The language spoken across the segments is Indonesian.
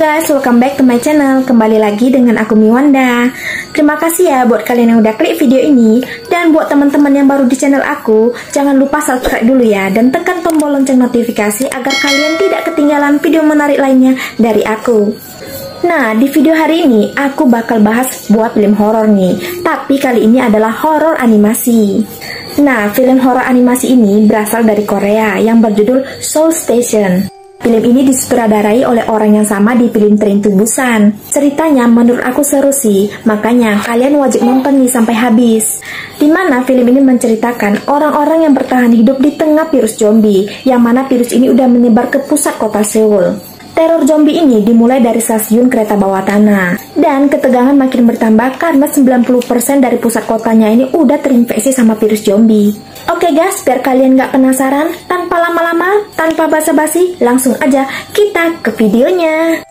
Guys, welcome back to my channel. Kembali lagi dengan aku Miwanda. Terima kasih ya buat kalian yang udah klik video ini. Dan buat teman-teman yang baru di channel aku, jangan lupa subscribe dulu ya, dan tekan tombol lonceng notifikasi agar kalian tidak ketinggalan video menarik lainnya dari aku. Nah, di video hari ini aku bakal bahas buat film horor nih. Tapi kali ini adalah horor animasi. Nah, film horor animasi ini berasal dari Korea yang berjudul Seoul Station. Film ini disutradarai oleh orang yang sama di film Train to Busan. Ceritanya menurut aku seru sih, makanya kalian wajib nonton nih sampai habis. Dimana film ini menceritakan orang-orang yang bertahan hidup di tengah virus zombie, yang mana virus ini udah menyebar ke pusat kota Seoul. Teror zombie ini dimulai dari stasiun kereta bawah tanah. Dan ketegangan makin bertambah karena 90% dari pusat kotanya ini udah terinfeksi sama virus zombie. Oke guys, biar kalian gak penasaran, tanpa lama-lama, tanpa basa-basi, langsung aja kita ke videonya.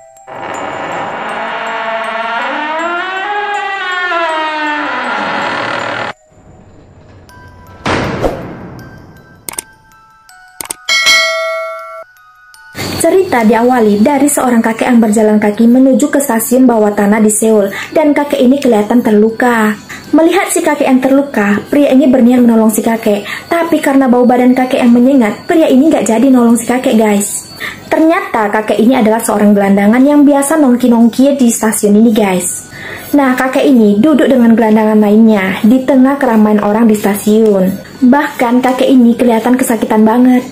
Cerita diawali dari seorang kakek yang berjalan kaki menuju ke stasiun bawah tanah di Seoul, dan kakek ini kelihatan terluka. Melihat si kakek yang terluka, pria ini berniat menolong si kakek, tapi karena bau badan kakek yang menyengat, pria ini gak jadi nolong si kakek guys. Ternyata kakek ini adalah seorang gelandangan yang biasa nongki-nongki di stasiun ini guys. Nah, kakek ini duduk dengan gelandangan lainnya di tengah keramaian orang di stasiun. Bahkan kakek ini kelihatan kesakitan banget.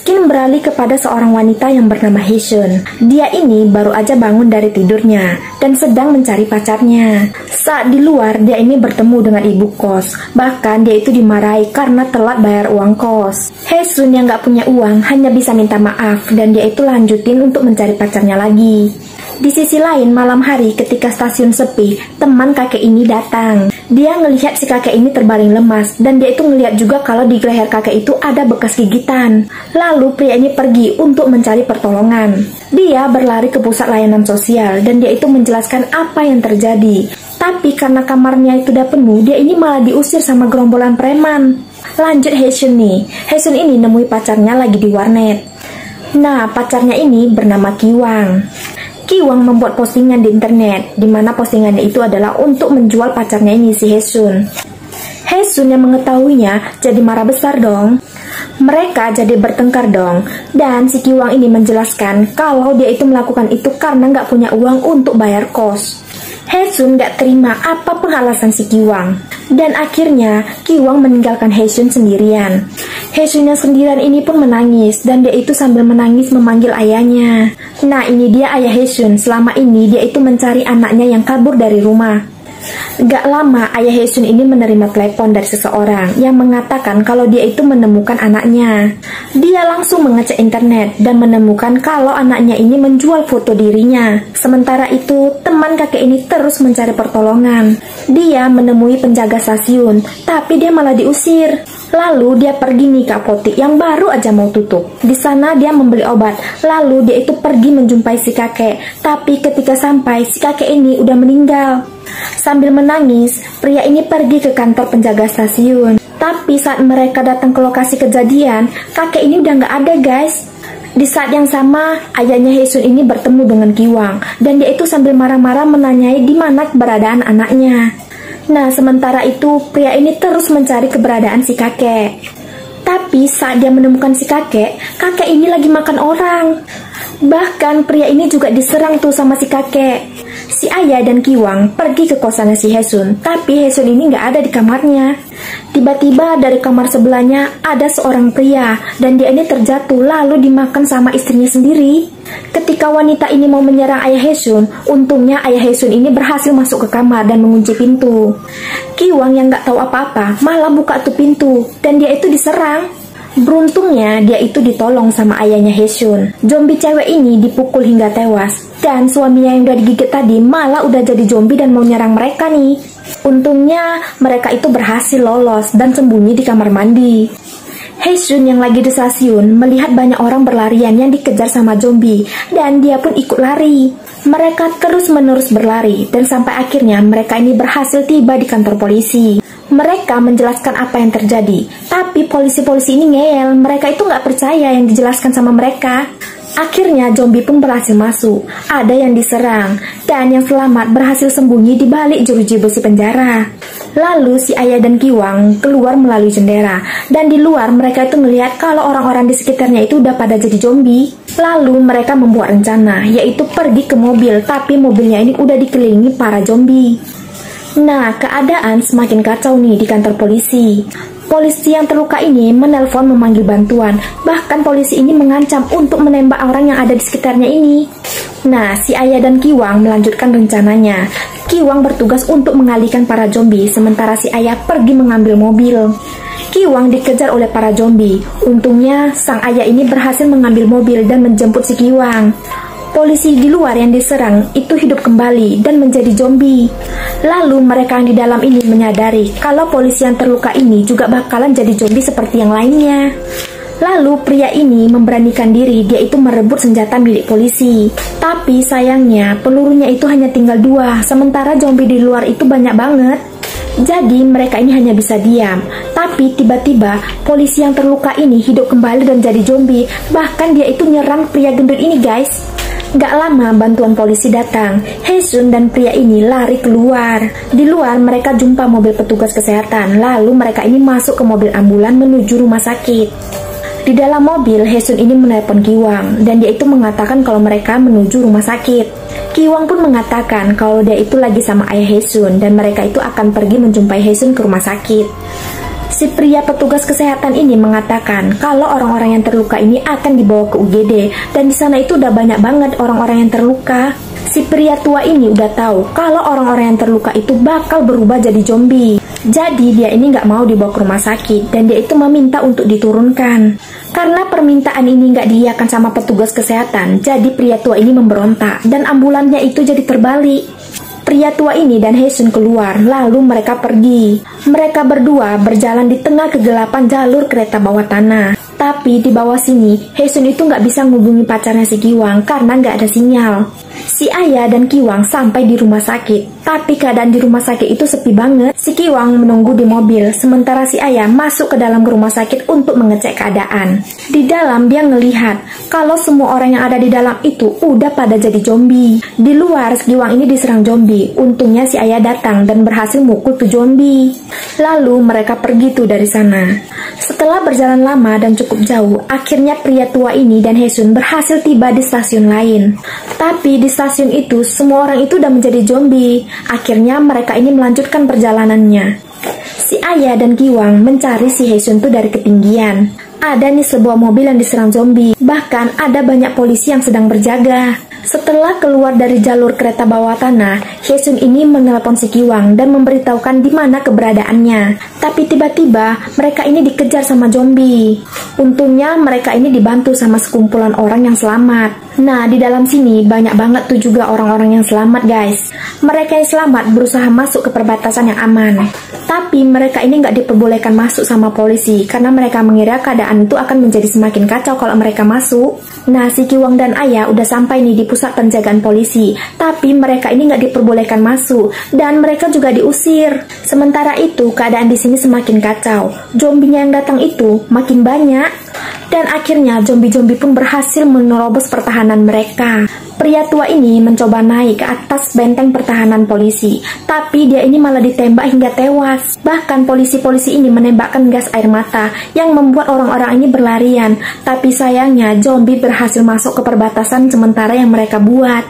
Skin beralih kepada seorang wanita yang bernama Haesun. Dia ini baru aja bangun dari tidurnya dan sedang mencari pacarnya. Saat di luar, dia ini bertemu dengan ibu kos. Bahkan dia itu dimarahi karena telat bayar uang kos. Haesun yang gak punya uang hanya bisa minta maaf, dan dia itu lanjutin untuk mencari pacarnya lagi. Di sisi lain, malam hari ketika stasiun sepi, teman kakek ini datang. Dia ngelihat si kakek ini terbaring lemas, dan dia itu ngelihat juga kalau di leher kakek itu ada bekas gigitan. Lalu pria ini pergi untuk mencari pertolongan. Dia berlari ke pusat layanan sosial, dan dia itu menjelaskan apa yang terjadi. Tapi karena kamarnya itu udah penuh, dia ini malah diusir sama gerombolan preman. Lanjut Haesun nih. Haesun ini nemui pacarnya lagi di warnet. Nah, pacarnya ini bernama Kiwang. Kiwang membuat postingan di internet, di mana postingannya itu adalah untuk menjual pacarnya ini, si Haesun. Haesun yang mengetahuinya jadi marah besar dong. Mereka jadi bertengkar dong, dan si Kiwang ini menjelaskan kalau dia itu melakukan itu karena nggak punya uang untuk bayar kos. Haesun nggak terima apapun alasan si Kiwang, dan akhirnya Kiwang meninggalkan Haesun sendirian. Haesun yang sendirian ini pun menangis, dan dia itu sambil menangis memanggil ayahnya. Nah, ini dia ayah Haesun. Selama ini dia itu mencari anaknya yang kabur dari rumah. Gak lama ayah Haesun ini menerima telepon dari seseorang yang mengatakan kalau dia itu menemukan anaknya. Dia langsung mengecek internet dan menemukan kalau anaknya ini menjual foto dirinya. Sementara itu teman kakek ini terus mencari pertolongan. Dia menemui penjaga stasiun, tapi dia malah diusir. Lalu dia pergi nih ke apotek yang baru aja mau tutup. Di sana dia membeli obat. Lalu dia itu pergi menjumpai si kakek. Tapi ketika sampai, si kakek ini udah meninggal. Sambil menangis, pria ini pergi ke kantor penjaga stasiun. Tapi saat mereka datang ke lokasi kejadian, kakek ini udah nggak ada guys. Di saat yang sama, ayahnya Haesun ini bertemu dengan Kiwang, dan dia itu sambil marah-marah menanyai di mana keberadaan anaknya. Nah, sementara itu pria ini terus mencari keberadaan si kakek. Tapi saat dia menemukan si kakek, kakek ini lagi makan orang. Bahkan pria ini juga diserang tuh sama si kakek. Si ayah dan Kiwang pergi ke kosannya si Haesun, tapi Haesun ini nggak ada di kamarnya. Tiba-tiba dari kamar sebelahnya ada seorang pria, dan dia ini terjatuh lalu dimakan sama istrinya sendiri. Ketika wanita ini mau menyerang ayah Haesun, untungnya ayah Haesun ini berhasil masuk ke kamar dan mengunci pintu. Kiwang yang nggak tahu apa-apa malah buka tuh pintu, dan dia itu diserang. Beruntungnya dia itu ditolong sama ayahnya Haesun. Zombie cewek ini dipukul hingga tewas, dan suaminya yang udah digigit tadi malah udah jadi zombie dan mau nyerang mereka nih. Untungnya mereka itu berhasil lolos dan sembunyi di kamar mandi. Haesun yang lagi di stasiun melihat banyak orang berlarian yang dikejar sama zombie, dan dia pun ikut lari. Mereka terus-menerus berlari, dan sampai akhirnya mereka ini berhasil tiba di kantor polisi. Mereka menjelaskan apa yang terjadi, tapi polisi-polisi ini ngeyel. Mereka itu nggak percaya yang dijelaskan sama mereka. Akhirnya zombie pun berhasil masuk. Ada yang diserang dan yang selamat berhasil sembunyi di balik jeruji besi penjara. Lalu si Ayah dan Kiwang keluar melalui jendela, dan di luar mereka itu melihat kalau orang-orang di sekitarnya itu udah pada jadi zombie. Lalu mereka membuat rencana, yaitu pergi ke mobil, tapi mobilnya ini udah dikelilingi para zombie. Nah, keadaan semakin kacau nih di kantor polisi. Polisi yang terluka ini menelpon memanggil bantuan. Bahkan polisi ini mengancam untuk menembak orang yang ada di sekitarnya ini. Nah, si Ayah dan Kiwang melanjutkan rencananya. Kiwang bertugas untuk mengalihkan para zombie, sementara si Ayah pergi mengambil mobil. Kiwang dikejar oleh para zombie. Untungnya, sang ayah ini berhasil mengambil mobil dan menjemput si Kiwang. Polisi di luar yang diserang itu hidup kembali dan menjadi zombie. Lalu mereka yang di dalam ini menyadari kalau polisi yang terluka ini juga bakalan jadi zombie seperti yang lainnya. Lalu pria ini memberanikan diri, dia itu merebut senjata milik polisi. Tapi sayangnya pelurunya itu hanya tinggal 2, sementara zombie di luar itu banyak banget. Jadi mereka ini hanya bisa diam. Tapi tiba-tiba polisi yang terluka ini hidup kembali dan jadi zombie. Bahkan dia itu nyerang pria gendut ini guys. Gak lama bantuan polisi datang. Haesun dan pria ini lari keluar. Di luar mereka jumpa mobil petugas kesehatan. Lalu mereka ini masuk ke mobil ambulan menuju rumah sakit. Di dalam mobil, Haesun ini menelpon Kiwang dan dia itu mengatakan kalau mereka menuju rumah sakit. Kiwang pun mengatakan kalau dia itu lagi sama ayah Haesun dan mereka itu akan pergi menjumpai Haesun ke rumah sakit. Si pria petugas kesehatan ini mengatakan kalau orang-orang yang terluka ini akan dibawa ke UGD dan di sana itu udah banyak banget orang-orang yang terluka. Si pria tua ini udah tahu kalau orang-orang yang terluka itu bakal berubah jadi zombie. Jadi dia ini nggak mau dibawa ke rumah sakit dan dia itu meminta untuk diturunkan. Karena permintaan ini nggak diiyakan sama petugas kesehatan, jadi pria tua ini memberontak dan ambulannya itu jadi terbalik. Pria tua ini dan Haesun keluar, lalu mereka pergi. Mereka berdua berjalan di tengah kegelapan jalur kereta bawah tanah. Tapi di bawah sini, Haesun itu nggak bisa menghubungi pacarnya si Kiwang karena nggak ada sinyal. Si Ayah dan Kiwang sampai di rumah sakit, tapi keadaan di rumah sakit itu sepi banget. Si Kiwang menunggu di mobil, sementara si Ayah masuk ke dalam rumah sakit untuk mengecek keadaan. Di dalam dia ngelihat kalau semua orang yang ada di dalam itu udah pada jadi zombie. Di luar, si Kiwang ini diserang zombie. Untungnya si Ayah datang dan berhasil mukul tuh zombie. Lalu mereka pergi tuh dari sana. Setelah berjalan lama dan cukup jauh, akhirnya pria tua ini dan Haesun berhasil tiba di stasiun lain. Tapi di stasiun itu, semua orang itu udah menjadi zombie. Akhirnya mereka ini melanjutkan perjalanannya. Si Ayah dan Kiwang mencari si Haesun tuh dari ketinggian. Ada nih sebuah mobil yang diserang zombie. Bahkan ada banyak polisi yang sedang berjaga. Setelah keluar dari jalur kereta bawah tanah, Haesun ini menelpon si Kiwang dan memberitahukan di mana keberadaannya. Tapi tiba-tiba mereka ini dikejar sama zombie. Untungnya mereka ini dibantu sama sekumpulan orang yang selamat. Nah, di dalam sini banyak banget tuh juga orang-orang yang selamat guys. Mereka yang selamat berusaha masuk ke perbatasan yang aman. Tapi mereka ini nggak diperbolehkan masuk sama polisi karena mereka mengira keadaan itu akan menjadi semakin kacau kalau mereka masuk. Nah, si Kiwang dan Ayah udah sampai nih di pusat penjagaan polisi, tapi mereka ini nggak diperbolehkan masuk dan mereka juga diusir. Sementara itu keadaan di sini semakin kacau. Zombinya yang datang itu makin banyak dan akhirnya zombie-zombie pun berhasil menerobos pertahanan mereka. Pria tua ini mencoba naik ke atas benteng pertahanan polisi, tapi dia ini malah ditembak hingga tewas. Bahkan polisi-polisi ini menembakkan gas air mata yang membuat orang-orang ini berlarian. Tapi sayangnya zombie berhasil masuk ke perbatasan sementara yang mereka buat.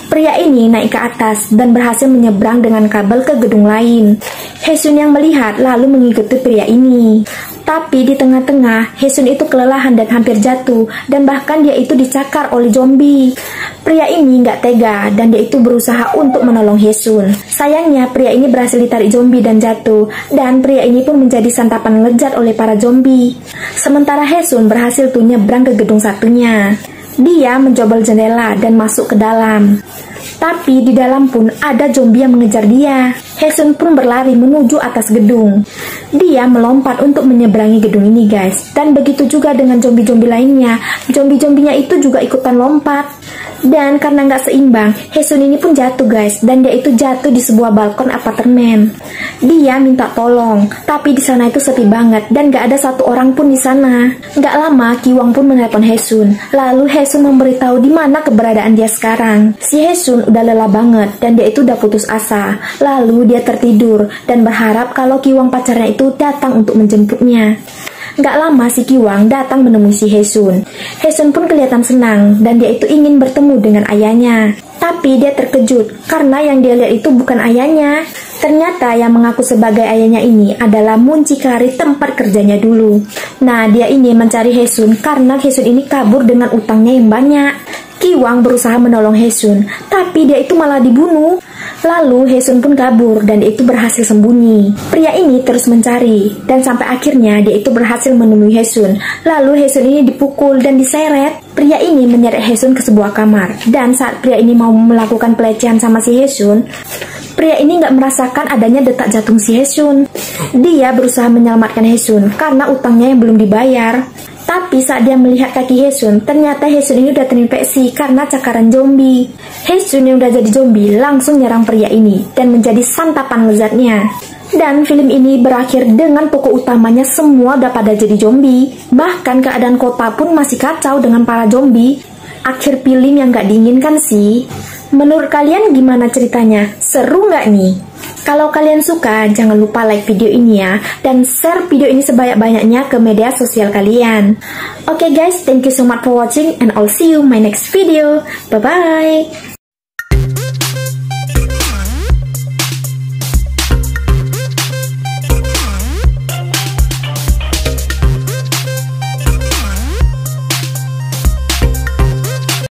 Pria ini naik ke atas dan berhasil menyeberang dengan kabel ke gedung lain. Haesun yang melihat lalu mengikuti pria ini. Tapi di tengah-tengah, Haesun itu kelelahan dan hampir jatuh, dan bahkan dia itu dicakar oleh zombie. Pria ini nggak tega, dan dia itu berusaha untuk menolong Haesun. Sayangnya, pria ini berhasil ditarik zombie dan jatuh, dan pria ini pun menjadi santapan lezat oleh para zombie. Sementara Haesun berhasil tuh nyebrang ke gedung satunya. Dia menjobol jendela dan masuk ke dalam. Tapi di dalam pun ada zombie yang mengejar dia. Haesun pun berlari menuju atas gedung. Dia melompat untuk menyeberangi gedung ini guys. Dan begitu juga dengan zombie-zombie lainnya. Zombie-zombinya itu juga ikutan lompat. Dan karena nggak seimbang, Haesun ini pun jatuh guys, dan dia itu jatuh di sebuah balkon apartemen. Dia minta tolong, tapi di sana itu sepi banget dan nggak ada satu orang pun di sana. Nggak lama, Ki-wang pun menelepon Haesun. Lalu Haesun memberitahu di mana keberadaan dia sekarang. Si Haesun udah lelah banget dan dia itu udah putus asa. Lalu dia tertidur dan berharap kalau Ki-wang pacarnya itu datang untuk menjemputnya. Gak lama si Ki-wang datang menemui si Haesun. Haesun pun kelihatan senang dan dia itu ingin bertemu dengan ayahnya. Tapi dia terkejut karena yang dia lihat itu bukan ayahnya. Ternyata yang mengaku sebagai ayahnya ini adalah muncikari tempat kerjanya dulu. Nah, dia ini mencari Haesun karena Haesun ini kabur dengan utangnya yang banyak. Ki-wang berusaha menolong Haesun, tapi dia itu malah dibunuh. Lalu Haesun pun kabur dan dia itu berhasil sembunyi. Pria ini terus mencari dan sampai akhirnya dia itu berhasil menemui Haesun. Lalu Haesun ini dipukul dan diseret. Pria ini menyeret Haesun ke sebuah kamar. Dan saat pria ini mau melakukan pelecehan sama si Haesun, pria ini nggak merasakan adanya detak jantung si Haesun. Dia berusaha menyelamatkan Haesun karena utangnya yang belum dibayar. Tapi saat dia melihat kaki Haesun, ternyata Haesun ini udah terinfeksi karena cakaran zombie. Haesun yang udah jadi zombie langsung nyerang pria ini dan menjadi santapan lezatnya. Dan film ini berakhir dengan tokoh utamanya semua udah pada jadi zombie. Bahkan keadaan kota pun masih kacau dengan para zombie. Akhir film yang gak diinginkan sih. Menurut kalian gimana ceritanya? Seru nggak nih? Kalau kalian suka, jangan lupa like video ini ya, dan share video ini sebanyak-banyaknya ke media sosial kalian. Oke guys, thank you so much for watching, and I'll see you my next video. Bye-bye!